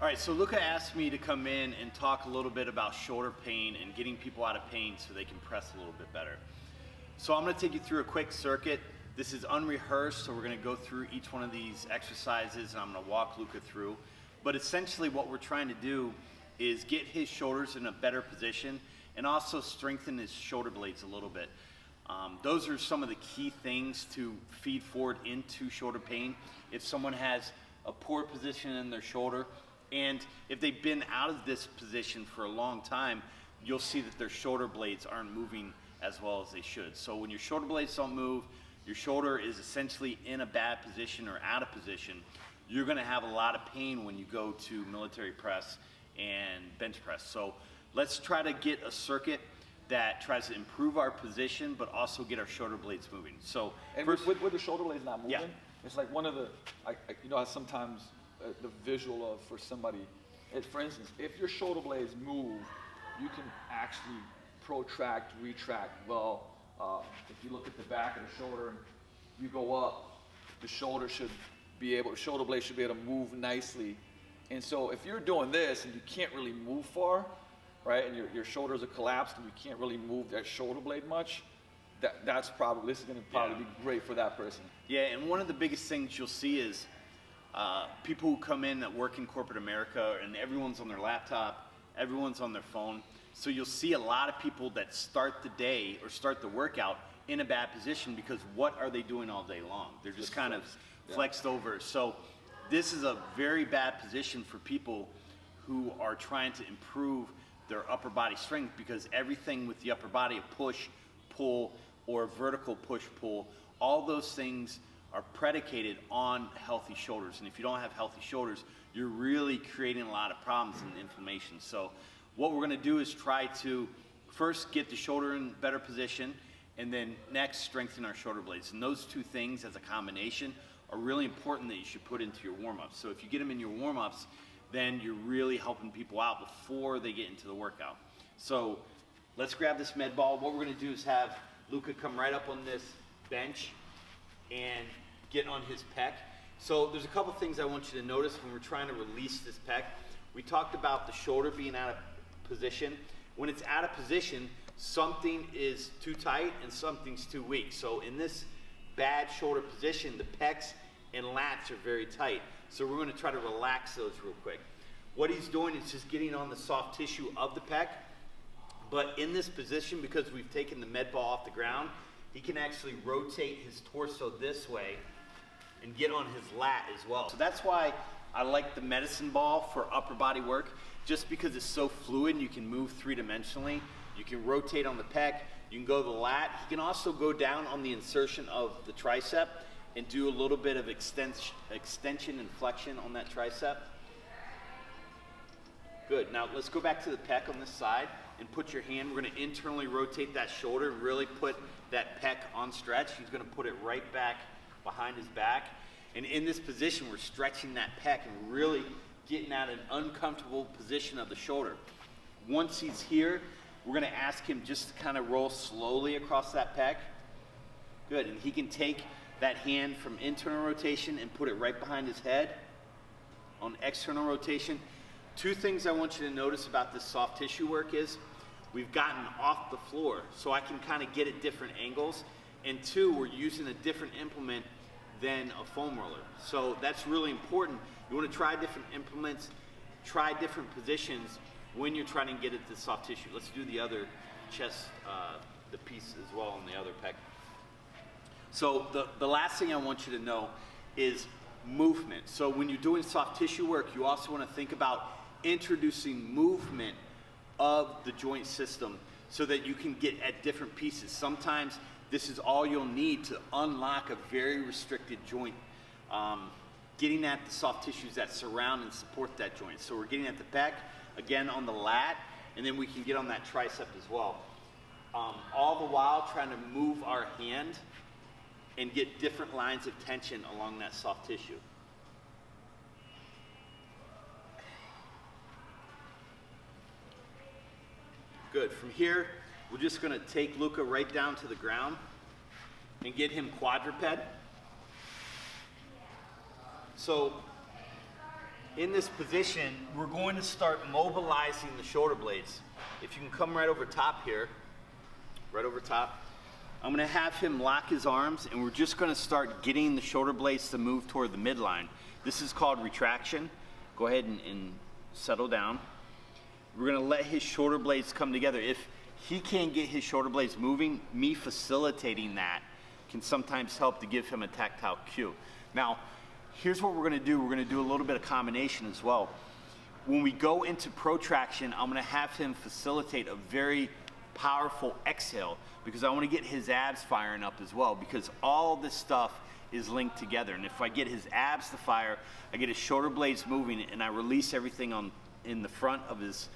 All right, so Luka asked me to come in and talk a little bit about shoulder pain and getting people out of pain so they can press a little bit better. So I'm gonna take you through a quick circuit. This is unrehearsed, so we're gonna go through each one of these exercises and I'm gonna walk Luka through. But essentially what we're trying to do is get his shoulders in a better position and also strengthen his shoulder blades a little bit. Those are some of the key things to feed forward into shoulder pain. If someone has a poor position in their shoulder, and if they've been out of this position for a long time, you'll see that their shoulder blades aren't moving as well as they should. So when your shoulder blades don't move, your shoulder is essentially in a bad position or out of position, you're gonna have a lot of pain when you go to military press and bench press. So let's try to get a circuit that tries to improve our position, but also get our shoulder blades moving. So and first, with the shoulder blades not moving, yeah. It's like one of the, you know, sometimes the visual of for somebody, for instance, if your shoulder blades move, you can actually protract, retract. Well, if you look at the back of the shoulder and you go up, the shoulder blade should be able to move nicely. And so if you're doing this and you can't really move far, right, and your shoulders are collapsed and you can't really move that shoulder blade much, this is going to probably be great for that person. Yeah, and one of the biggest things you'll see is people who come in that work in corporate America and everyone's on their laptop, everyone's on their phone. So you'll see a lot of people that start the day or start the workout in a bad position because what are they doing all day long? They're just kind of flexed over. So this is a very bad position for people who are trying to improve their upper body strength because everything with the upper body, a push, pull, or vertical push, pull, all those things are predicated on healthy shoulders. And if you don't have healthy shoulders, you're really creating a lot of problems and inflammation. So what we're gonna do is try to first get the shoulder in better position and then next strengthen our shoulder blades. And those two things as a combination are really important that you should put into your warm-ups. So if you get them in your warm-ups, then you're really helping people out before they get into the workout. So let's grab this med ball. What we're gonna do is have Luka come right up on this bench and get on his pec. So there's a couple things I want you to notice when we're trying to release this pec. We talked about the shoulder being out of position. When it's out of position, something is too tight and something's too weak. So in this bad shoulder position, the pecs and lats are very tight. So we're gonna try to relax those real quick. What he's doing is just getting on the soft tissue of the pec, but in this position, because we've taken the med ball off the ground, he can actually rotate his torso this way and get on his lat as well. So that's why I like the medicine ball for upper body work, just because it's so fluid and you can move three-dimensionally. You can rotate on the pec, you can go to the lat. You can also go down on the insertion of the tricep and do a little bit of extension and flexion on that tricep. Good, now let's go back to the pec on this side and put your hand, we're gonna internally rotate that shoulder and really put that pec on stretch. He's gonna put it right back behind his back. And in this position, we're stretching that pec and really getting at an uncomfortable position of the shoulder. Once he's here, we're gonna ask him just to kind of roll slowly across that pec. Good, and he can take that hand from internal rotation and put it right behind his head on external rotation. Two things I want you to notice about this soft tissue work is we've gotten off the floor, so I can kind of get at different angles. And two, we're using a different implement than a foam roller. So that's really important. You want to try different implements, try different positions when you're trying to get at the soft tissue. Let's do the other chest, the piece as well on the other pec. So the last thing I want you to know is movement. So when you're doing soft tissue work, you also want to think about introducing movement of the joint system so that you can get at different pieces. Sometimes this is all you'll need to unlock a very restricted joint, getting at the soft tissues that surround and support that joint. So we're getting at the pec, again on the lat, and then we can get on that tricep as well. All the while trying to move our hand and get different lines of tension along that soft tissue. Good, from here, we're just gonna take Luka right down to the ground and get him quadruped. So in this position, we're going to start mobilizing the shoulder blades. If you can come right over top here, right over top, I'm gonna have him lock his arms, and we're just gonna start getting the shoulder blades to move toward the midline. This is called retraction. Go ahead and settle down. We're gonna let his shoulder blades come together. If he can't get his shoulder blades moving, me facilitating that can sometimes help to give him a tactile cue. Now, here's what we're gonna do. We're gonna do a little bit of combination as well. When we go into protraction, I'm gonna have him facilitate a very powerful exhale because I wanna get his abs firing up as well, because all this stuff is linked together. And if I get his abs to fire, I get his shoulder blades moving, and I release everything in the front of his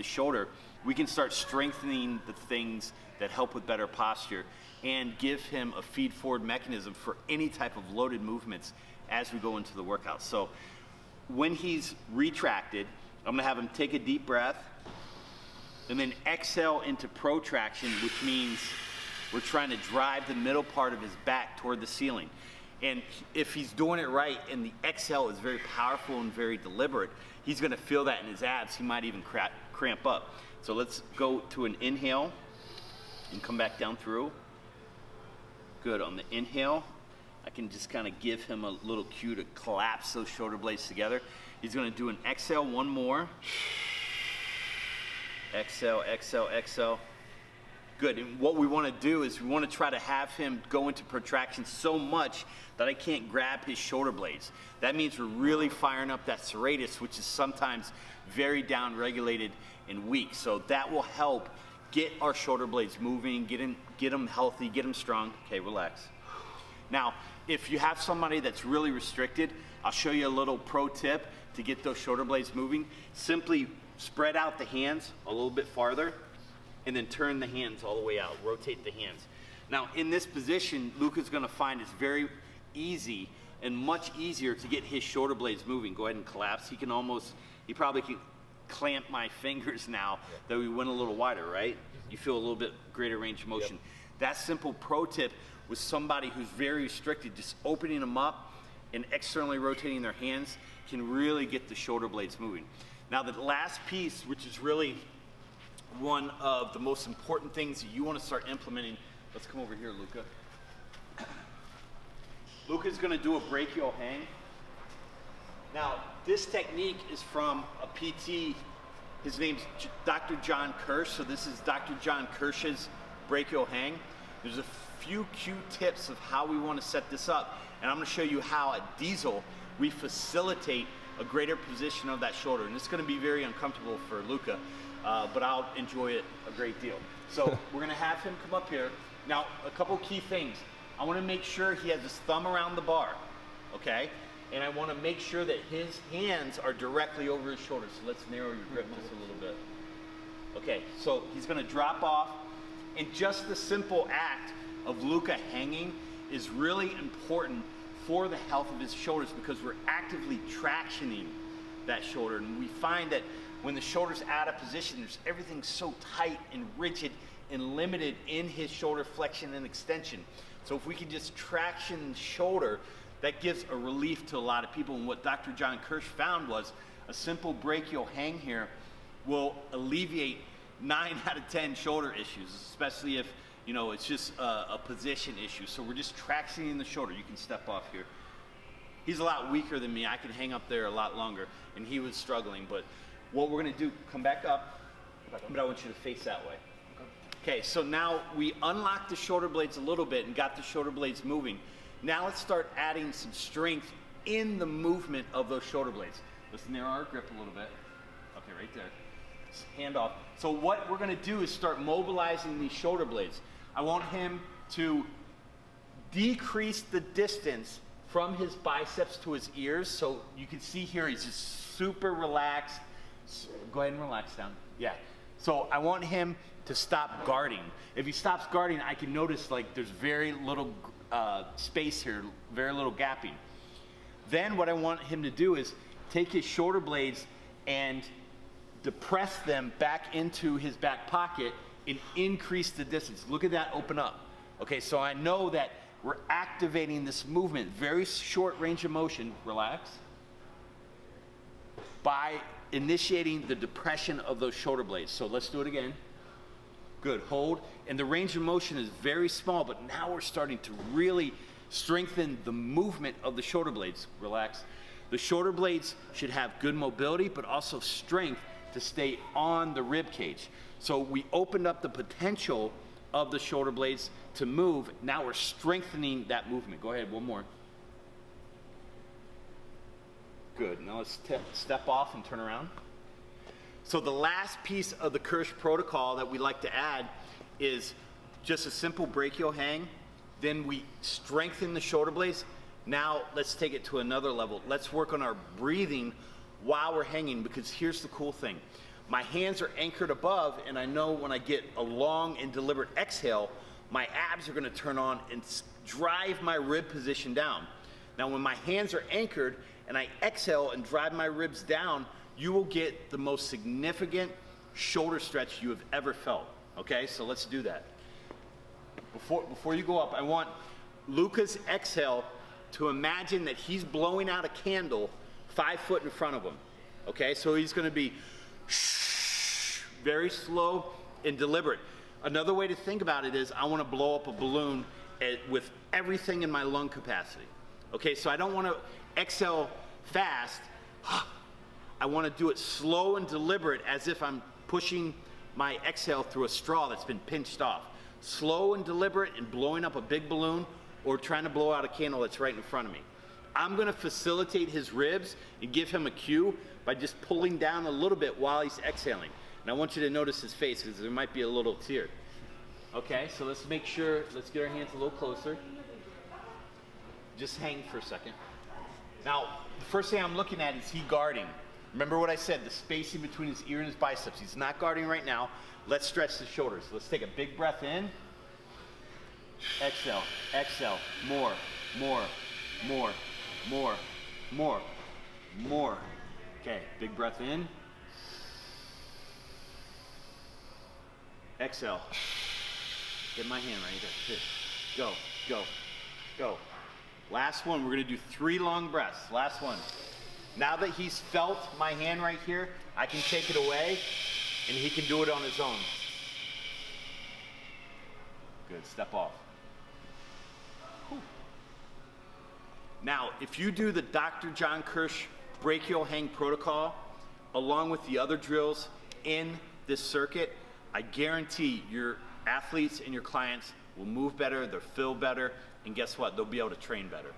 shoulder, we can start strengthening the things that help with better posture and give him a feed forward mechanism for any type of loaded movements as we go into the workout. So when he's retracted, I'm gonna have him take a deep breath and then exhale into protraction, which means we're trying to drive the middle part of his back toward the ceiling. And if he's doing it right and the exhale is very powerful and very deliberate, he's gonna feel that in his abs. He might even cramp up. So let's go to an inhale and come back down through. Good. On the inhale, I can just kind of give him a little cue to collapse those shoulder blades together. He's going to do an exhale, one more. Exhale, exhale, exhale. Good. And what we want to do is we want to try to have him go into protraction so much that I can't grab his shoulder blades. That means we're really firing up that serratus, which is sometimes very down-regulated and weak. So that will help get our shoulder blades moving, get them healthy, get them strong. Okay, relax. Now, if you have somebody that's really restricted, I'll show you a little pro tip to get those shoulder blades moving. Simply spread out the hands a little bit farther and then turn the hands all the way out, rotate the hands. Now, in this position, Luka's gonna find it's very easy and much easier to get his shoulder blades moving. Go ahead and collapse. He probably can clamp my fingers now that we went a little wider, right? You feel a little bit greater range of motion. Yep. That simple pro tip with somebody who's very restricted, just opening them up and externally rotating their hands can really get the shoulder blades moving. Now the last piece, which is really one of the most important things that you want to start implementing, let's come over here, Luka. Luka's gonna do a brachial hang. Now, this technique is from a PT, his name's Dr. John Kirsch, so this is Dr. John Kirsch's brachial hang. There's a few key tips of how we want to set this up, and I'm going to show you how at Diesel we facilitate a greater position of that shoulder. And it's going to be very uncomfortable for Luka, but I'll enjoy it a great deal. So we're going to have him come up here. Now, a couple key things. I want to make sure he has his thumb around the bar, okay? And I want to make sure that his hands are directly over his shoulders. So let's narrow your grip just a little bit. Okay, so he's going to drop off. And just the simple act of Luka hanging is really important for the health of his shoulders because we're actively tractioning that shoulder. And we find that when the shoulder's out of position, there's everything so tight and rigid and limited in his shoulder flexion and extension. So if we can just traction the shoulder, that gives a relief to a lot of people. And what Dr. John Kirsch found was a simple brachial hang here will alleviate 9 out of 10 shoulder issues, especially if, you know, it's just a position issue. So we're just tractioning the shoulder. You can step off here. He's a lot weaker than me. I can hang up there a lot longer, and he was struggling. But what we're going to do, come back up, but I want you to face that way. Okay, so now we unlocked the shoulder blades a little bit and got the shoulder blades moving. Now let's start adding some strength in the movement of those shoulder blades. Let's narrow our grip a little bit. Okay, right there. Hand off. So what we're going to do is start mobilizing these shoulder blades. I want him to decrease the distance from his biceps to his ears. So you can see here he's just super relaxed. Go ahead and relax down. Yeah. So I want him to stop guarding. If he stops guarding, I can notice like there's very little space here, very little gapping. Then what I want him to do is take his shoulder blades and depress them back into his back pocket and increase the distance. Look at that open up. Okay, so I know that we're activating this movement, very short range of motion. Relax. by initiating the depression of those shoulder blades. So let's do it again. Good, hold. And the range of motion is very small, but now we're starting to really strengthen the movement of the shoulder blades. Relax. The shoulder blades should have good mobility, but also strength to stay on the rib cage. So we opened up the potential of the shoulder blades to move. Now we're strengthening that movement. Go ahead, one more. Good, now let's step off and turn around. So the last piece of the Kirsch protocol that we like to add is just a simple brachial hang. Then we strengthen the shoulder blades. Now let's take it to another level. Let's work on our breathing while we're hanging, because here's the cool thing. My hands are anchored above, and I know when I get a long and deliberate exhale, my abs are gonna turn on and drive my rib position down. Now when my hands are anchored and I exhale and drive my ribs down, you will get the most significant shoulder stretch you have ever felt. Okay, so let's do that. Before you go up, I want Luka's exhale to imagine that he's blowing out a candle 5 foot in front of him. Okay, so he's gonna be very slow and deliberate. Another way to think about it is I wanna blow up a balloon with everything in my lung capacity. Okay, so I don't wanna exhale fast. I wanna do it slow and deliberate, as if I'm pushing my exhale through a straw that's been pinched off. Slow and deliberate and blowing up a big balloon, or trying to blow out a candle that's right in front of me. I'm gonna facilitate his ribs and give him a cue by just pulling down a little bit while he's exhaling. And I want you to notice his face, because there might be a little tear. Okay, so let's make sure, let's get our hands a little closer. Just hang for a second. Now, the first thing I'm looking at is he guarding. Remember what I said, the spacing between his ear and his biceps. He's not guarding right now. Let's stretch the shoulders. Let's take a big breath in. Exhale, exhale, more, more, more, more, more, more. Okay, big breath in. Exhale. Get my hand right there. Go, go, go. Last one, we're gonna do 3 long breaths. Last one. Now that he's felt my hand right here, I can take it away and he can do it on his own. Good, step off. Whew. Now, if you do the Dr. John Kirsch Brachial Hang protocol, along with the other drills in this circuit, I guarantee your athletes and your clients will move better, they'll feel better, and guess what? They'll be able to train better.